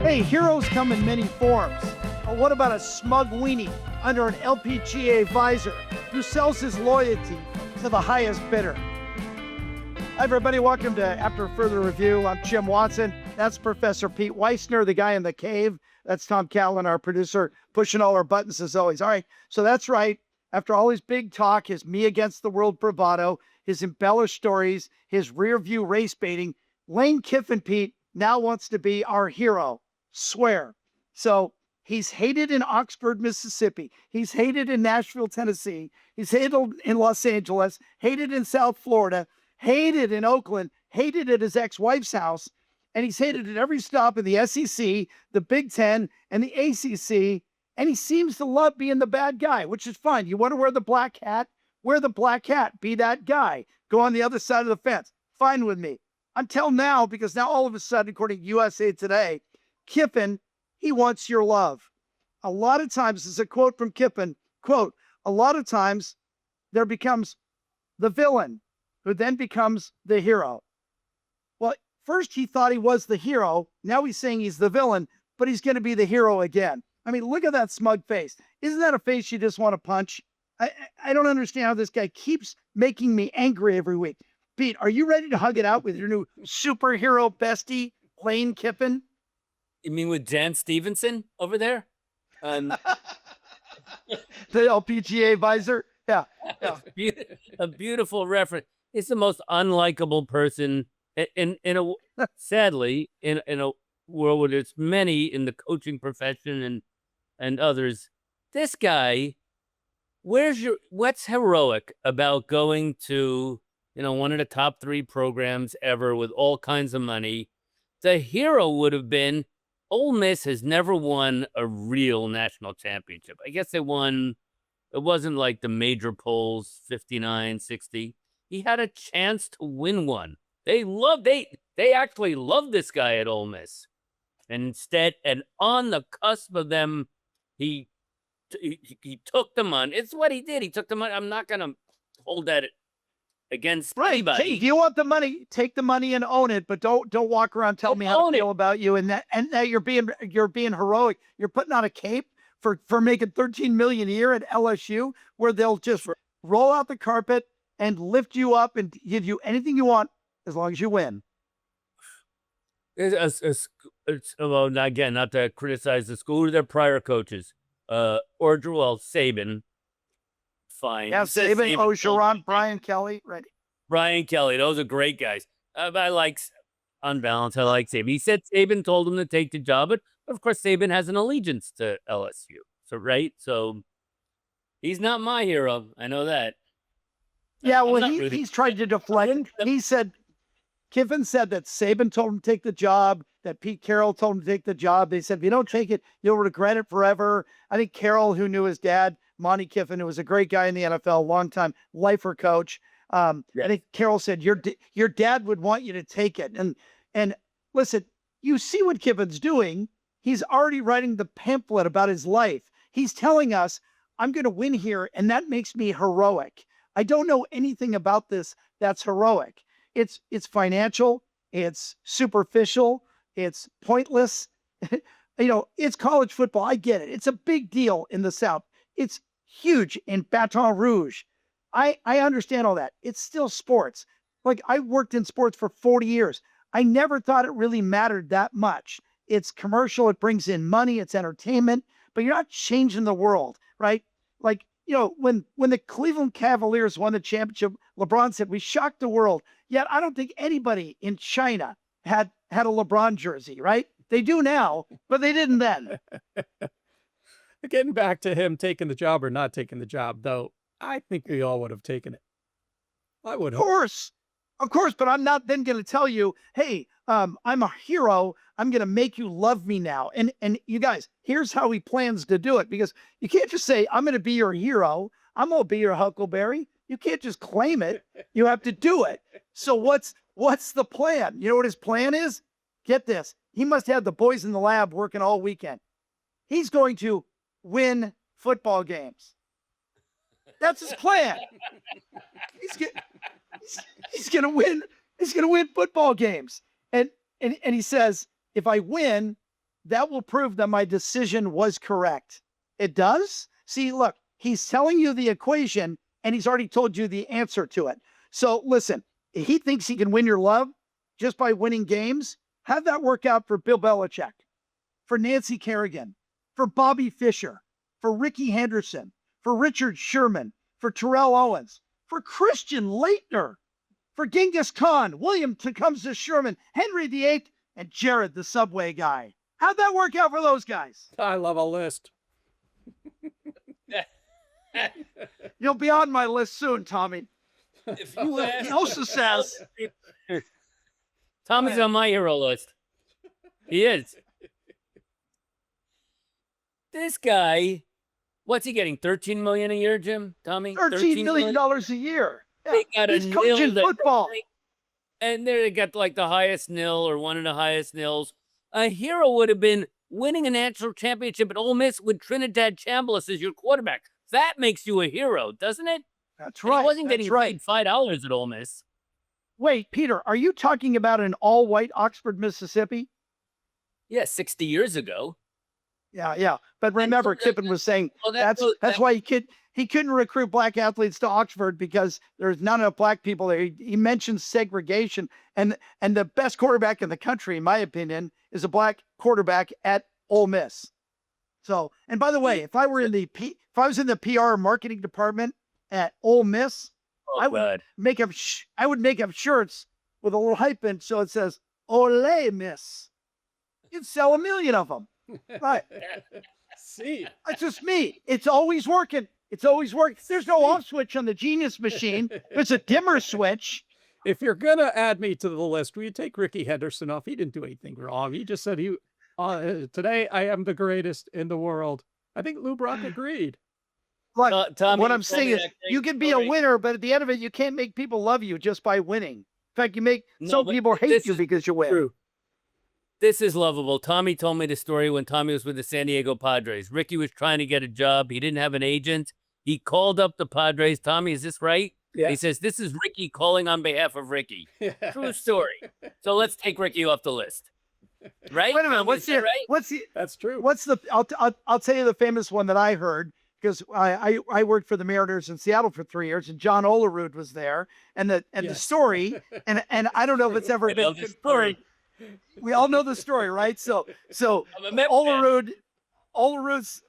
Hey, heroes come in many forms. But what about a smug weenie under an LPGA visor who sells his loyalty to the highest bidder? Hi, everybody. Welcome to After Further Review. I'm Jim Watson. That's Professor Pete Weissner, the guy in the cave. That's Tom Callan, our producer, pushing all our buttons as always. All right, so that's right. After all his big talk, his me against the world bravado, his embellished stories, his rear view race baiting, Lane Kiffin, Pete, now wants to be our hero. Swear. So he's hated in Oxford, Mississippi. He's hated in Nashville, Tennessee. He's hated in Los Angeles, hated in South Florida, hated in Oakland, hated at his ex-wife's house, and he's hated at every stop in the SEC, the Big Ten, and the ACC, and he seems to love being the bad guy, which is fine. You want to wear the black hat? Wear the black hat. Be that guy. Go on the other side of the fence. Fine with me. Until now, because now all of a sudden, according to USA Today, Kiffin, he wants your love. A lot of times, this is a quote from Kiffin, quote, a lot of times there becomes the villain who then becomes the hero. Well, first he thought he was the hero. Now he's saying he's the villain, but he's going to be the hero again. I mean, look at that smug face. Isn't that a face you just want to punch? I don't understand how this guy keeps making me angry every week. Pete, are you ready to hug it out with your new superhero bestie, Lane Kiffin? You mean with Dan Stevenson over there? The LPGA visor? Yeah. A beautiful reference. He's the most unlikable person sadly, in a world where there's many in the coaching profession and others. This guy, what's heroic about going to, one of the top 3 programs ever with all kinds of money? The hero would have been, Ole Miss has never won a real national championship. I guess they won, it wasn't like the major polls, 59, 60. He had a chance to win one. They actually loved this guy at Ole Miss. And instead, and on the cusp of them, he took the money. It's what he did. He took the money. I'm not going to hold that against anybody. Hey, if you want the money, take the money and own it, but don't walk around telling me how to feel about you and that you're being heroic. You're putting on a cape for making $13 million a year at LSU, where they'll just roll out the carpet and lift you up and give you anything you want as long as you win. Well, again, not to criticize the school or their prior coaches, Saban. Fine. Yeah, Saban, Ogeron, Brian Kelly, right? Brian Kelly, those are great guys. On balance, I like Saban. He said Saban told him to take the job, but of course Saban has an allegiance to LSU. So he's not my hero. I know that. Yeah, well, he's tried to deflect. He said, Kiffin said that Saban told him to take the job, that Pete Carroll told him to take the job. They said, if you don't take it, you'll regret it forever. I think Carroll, who knew his dad, Monty Kiffin, who was a great guy in the NFL, longtime lifer coach. I think Carroll said, your dad would want you to take it. And listen, you see what Kiffin's doing. He's already writing the pamphlet about his life. He's telling us, I'm going to win here, and that makes me heroic. I don't know anything about this that's heroic. It's financial. It's superficial. It's pointless. It's college football. I get it. It's a big deal in the South. It's huge in Baton Rouge. I understand all that. It's still sports. Like, I worked in sports for 40 years. I never thought it really mattered that much. It's commercial. It brings in money. It's entertainment. But you're not changing the world, right? Like, when the Cleveland Cavaliers won the championship, LeBron said, we shocked the world. Yet I don't think anybody in China had a LeBron jersey, right? They do now, but they didn't then. Getting back to him taking the job or not taking the job, though, I think we all would have taken it. I would have. Of course, but I'm not then going to tell you, hey, I'm a hero. I'm going to make you love me now. And you guys, here's how he plans to do it, because you can't just say, I'm going to be your hero. I'm going to be your Huckleberry. You can't just claim it. You have to do it. So what's the plan? You know what his plan is? Get this. He must have the boys in the lab working all weekend. He's going to win football games. That's his plan. He's going to win. He's going to win football games. And he says, if I win, that will prove that my decision was correct. It does? See, look, he's telling you the equation and he's already told you the answer to it. So listen, he thinks he can win your love just by winning games. Have that work out for Bill Belichick, for Nancy Kerrigan, for Bobby Fischer, for Ricky Henderson, for Richard Sherman, for Terrell Owens, for Christian Leitner, for Genghis Khan, William Tecumseh Sherman, Henry VIII, and Jared the Subway guy. How'd that work out for those guys? I love a list. You'll be on my list soon, Tommy. If you ask, He also says, Tommy's on my hero list. He is. This guy, what's he getting? $13 million a year, Jim? Tommy? $13 million a year. Yeah, They got he's a coaching nil football. And they got like the highest nil or one of the highest nils. A hero would have been winning a national championship at Ole Miss with Trinidad Chambliss as your quarterback. That makes you a hero, doesn't it? That's And right. he wasn't That's getting right. paid $5 at Ole Miss. Wait, Peter, are you talking about an all-white Oxford, Mississippi? Yeah, 60 years ago. Yeah. But remember, Kiffin was saying Well, that's why he couldn't recruit black athletes to Oxford because there's not enough black people there. He mentions segregation, and the best quarterback in the country, in my opinion, is a black quarterback at Ole Miss. So, and by the way, if I was in the PR marketing department at Ole Miss, I would make up shirts with a little hyphen so it says Ole Miss. You'd sell 1 million of them. Right. See, That's just me. It's always working. It's always working. There's no off switch on the Genius machine. There's a dimmer switch. if you're gonna add me to the list, will you take Ricky Henderson off? He didn't do anything wrong. He just said today I am the greatest in the world. I think Lou Brock agreed. Look, Tommy, what I'm you told saying me is that great you can be a story. winner, but at the end of it, you can't make people love you just by winning. In fact, you make No, some but people hate this you is because you win. True. This is lovable. Tommy told me the story when Tommy was with the San Diego Padres. Ricky was trying to get a job. He didn't have an agent. He called up the Padres. Tommy, is this right? Yeah. He says, this is Ricky calling on behalf of Ricky. True story. So let's take Ricky off the list. Right? Wait a minute. Tommy, is that right? That's true. I'll tell you the famous one that I heard because I worked for the Mariners in Seattle for 3 years and John Olerud was there and the Yes. story and I don't know if it's ever I know been this story. We all know the story, right? So I'm a Met fan. Olerud's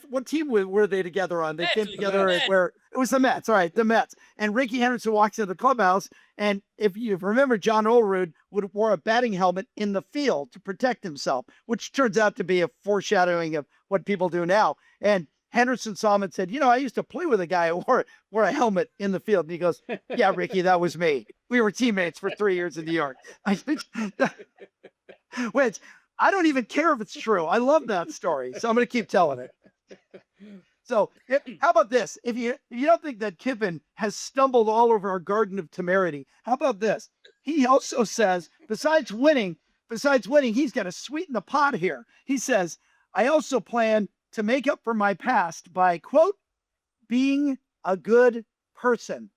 what team were they together on? They Mets, came it was the together Mets. where it was the Mets. All right, the Mets. And Ricky Henderson walks into the clubhouse, and if you remember, John Olerud wore a batting helmet in the field to protect himself, which turns out to be a foreshadowing of what people do now. And Henderson saw him and said, I used to play with a guy who wore a helmet in the field. And he goes, yeah, Ricky, that was me. We were teammates for 3 years in New York. Which I don't even care if it's true. I love that story. So I'm going to keep telling it. So how about this? If you don't think that Kiffin has stumbled all over our garden of temerity, how about this? He also says, besides winning, he's got to sweeten the pot here. He says, I also plan to make up for my past by, quote, being a good person.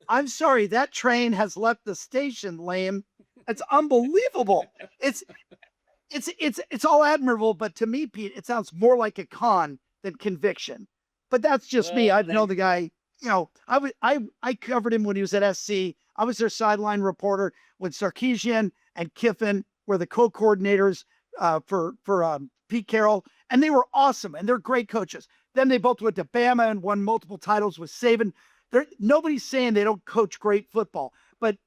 I'm sorry, that train has left the station, Lane. It's unbelievable. It's all admirable, but to me, Pete, it sounds more like a con than conviction. But that's just me. I've known the guy. I covered him when he was at SC. I was their sideline reporter when Sarkisian and Kiffin were the co-coordinators for Pete Carroll, and they were awesome, and they're great coaches. Then they both went to Bama and won multiple titles with Saban. Nobody's saying they don't coach great football, but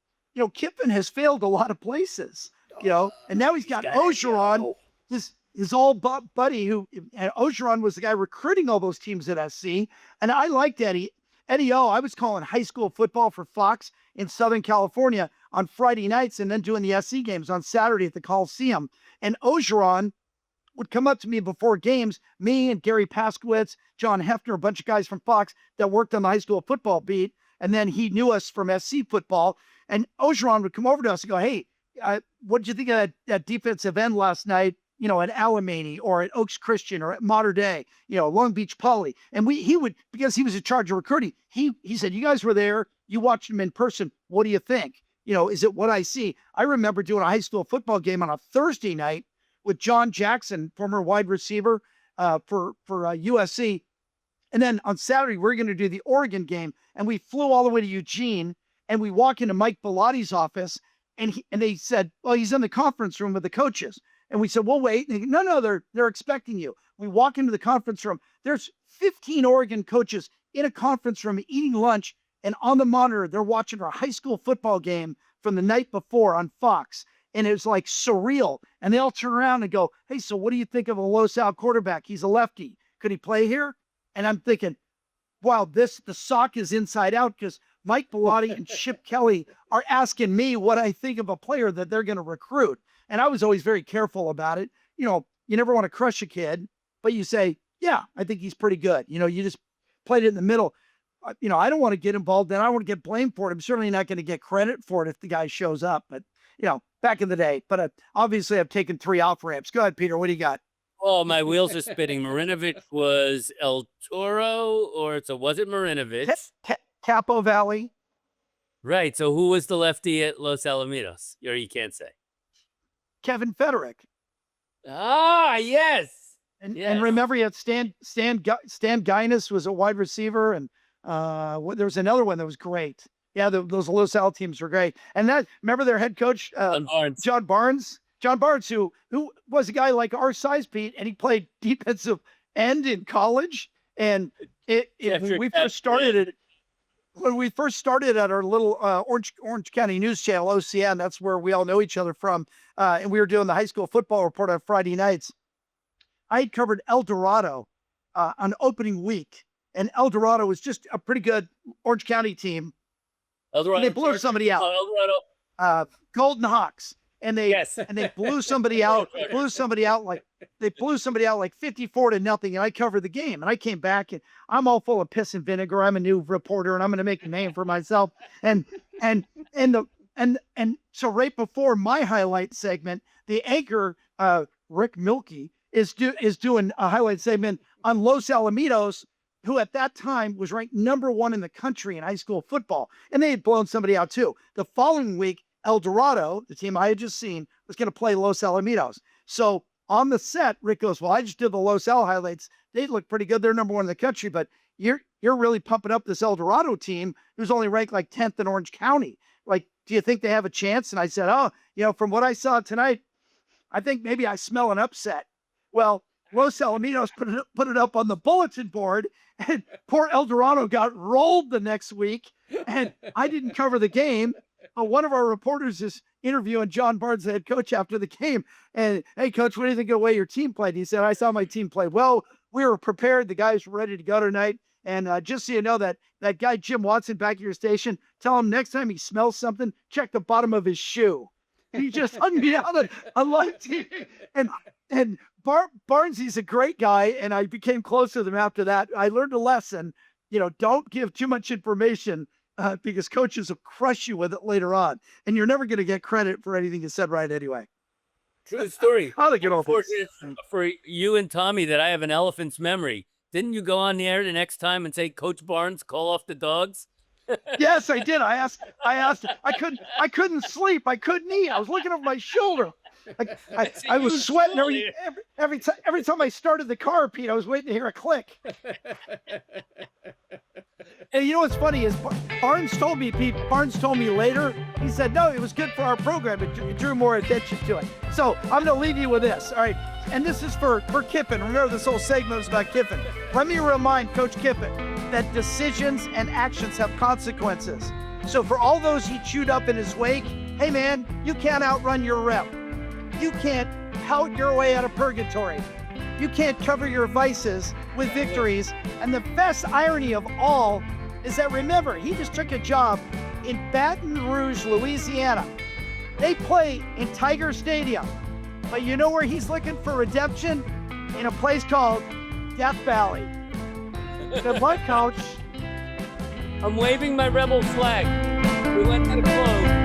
Kiffin has failed a lot of places. And now he's got Ogeron, his old buddy and Ogeron was the guy recruiting all those teams at SC. And I liked Eddie. Eddie O, I was calling high school football for Fox in Southern California on Friday nights and then doing the SC games on Saturday at the Coliseum. And Ogeron would come up to me before games, me and Gary Paskowitz, John Hefner, a bunch of guys from Fox that worked on the high school football beat. And then he knew us from SC football. And Ogeron would come over to us and go, hey, what did you think of that defensive end last night, at Alamany or at Oaks Christian or at Mater Dei, Long Beach Poly? And he would, because he was in charge of recruiting, he said, you guys were there, you watched him in person. What do you think? Is it what I see? I remember doing a high school football game on a Thursday night with John Jackson, former wide receiver for USC. And then on Saturday, we're going to do the Oregon game. And we flew all the way to Eugene, and we walk into Mike Belotti's office, and they said, well, he's in the conference room with the coaches. And we said, well, wait. And no, they're expecting you. We walk into the conference room. There's 15 Oregon coaches in a conference room eating lunch, and on the monitor, they're watching our high school football game from the night before on Fox. And it was like surreal. And they all turn around and go, hey, so what do you think of a Los Al quarterback? He's a lefty. Could he play here? And I'm thinking, wow, the sock is inside out, because Mike Bellotti and Chip Kelly are asking me what I think of a player that they're going to recruit. And I was always very careful about it. You never want to crush a kid, but you say, yeah, I think he's pretty good. You just played it in the middle. I don't want to get involved, and I don't want to get blamed for it. I'm certainly not going to get credit for it if the guy shows up. But, back in the day. But obviously I've taken 3 off ramps. Go ahead, Peter. What do you got? Oh, my wheels are spinning. Marinovich was El Toro, was it Marinovich? Capo Valley. Right. So who was the lefty at Los Alamitos? Or you can't say. Kevin Federick. Ah, yes. And remember, you had Stan Guinness was a wide receiver, and there was another one that was great. Yeah, those Los Al teams were great. And remember their head coach, John Barnes. John Barnes, who was a guy like our size, Pete, and he played defensive end in college. And when we first started at our little Orange County News Channel, OCN, that's where we all know each other from, and we were doing the high school football report on Friday nights. I had covered El Dorado on opening week, and El Dorado was just a pretty good Orange County team. El Dorado, and they blew somebody out. El Dorado. Golden Hawks. And they blew somebody out. They blew somebody out like 54-0. And I covered the game. And I came back, and I'm all full of piss and vinegar. I'm a new reporter, and I'm going to make a name for myself. And so right before my highlight segment, the anchor Rick Milkey is doing a highlight segment on Los Alamitos, who at that time was ranked number 1 in the country in high school football. And they had blown somebody out too. The following week, El Dorado, the team I had just seen, was going to play Los Alamitos. So on the set, Rick goes, well, I just did the Los Al highlights. They look pretty good. They're number 1 in the country, but you're really pumping up this El Dorado team who's only ranked like 10th in Orange County. Like, do you think they have a chance? And I said, from what I saw tonight, I think maybe I smell an upset. Well, Los Alamitos put it up on the bulletin board, and poor El Dorado got rolled the next week, and I didn't cover the game. One of our reporters is interviewing John Barnes, the head coach, after the game. And, hey, coach, what do you think of the way your team played? He said, I saw my team play well. We were prepared. The guys were ready to go tonight. And just so you know, that guy, Jim Watson, back at your station, tell him next time he smells something, check the bottom of his shoe. And he just hung me out on live TV. And Barnes, he's a great guy. And I became close with him after that. I learned a lesson. Don't give too much information, because coaches will crush you with it later on, and you're never going to get credit for anything you said right anyway. True story. How they get off for you and Tommy that I have an elephant's memory. Didn't you go on the air the next time and say, Coach Barnes, call off the dogs? Yes, I did. I asked. I couldn't sleep. I couldn't eat. I was looking over my shoulder. I was sweating every time I started the car, Pete. I was waiting to hear a click. And you know what's funny is Barnes told me later, he said, no, it was good for our program. It drew more attention to it. So I'm going to leave you with this. All right. And this is for Kiffin. Remember, this whole segment was about Kiffin. Let me remind Coach Kiffin that decisions and actions have consequences. So for all those he chewed up in his wake, hey man, you can't outrun your rep. You can't pout your way out of purgatory. You can't cover your vices with victories. And the best irony of all is that, remember, he just took a job in Baton Rouge, Louisiana. They play in Tiger Stadium. But you know where he's looking for redemption? In a place called Death Valley. Good luck, Coach. I'm waving my rebel flag. We went to the close.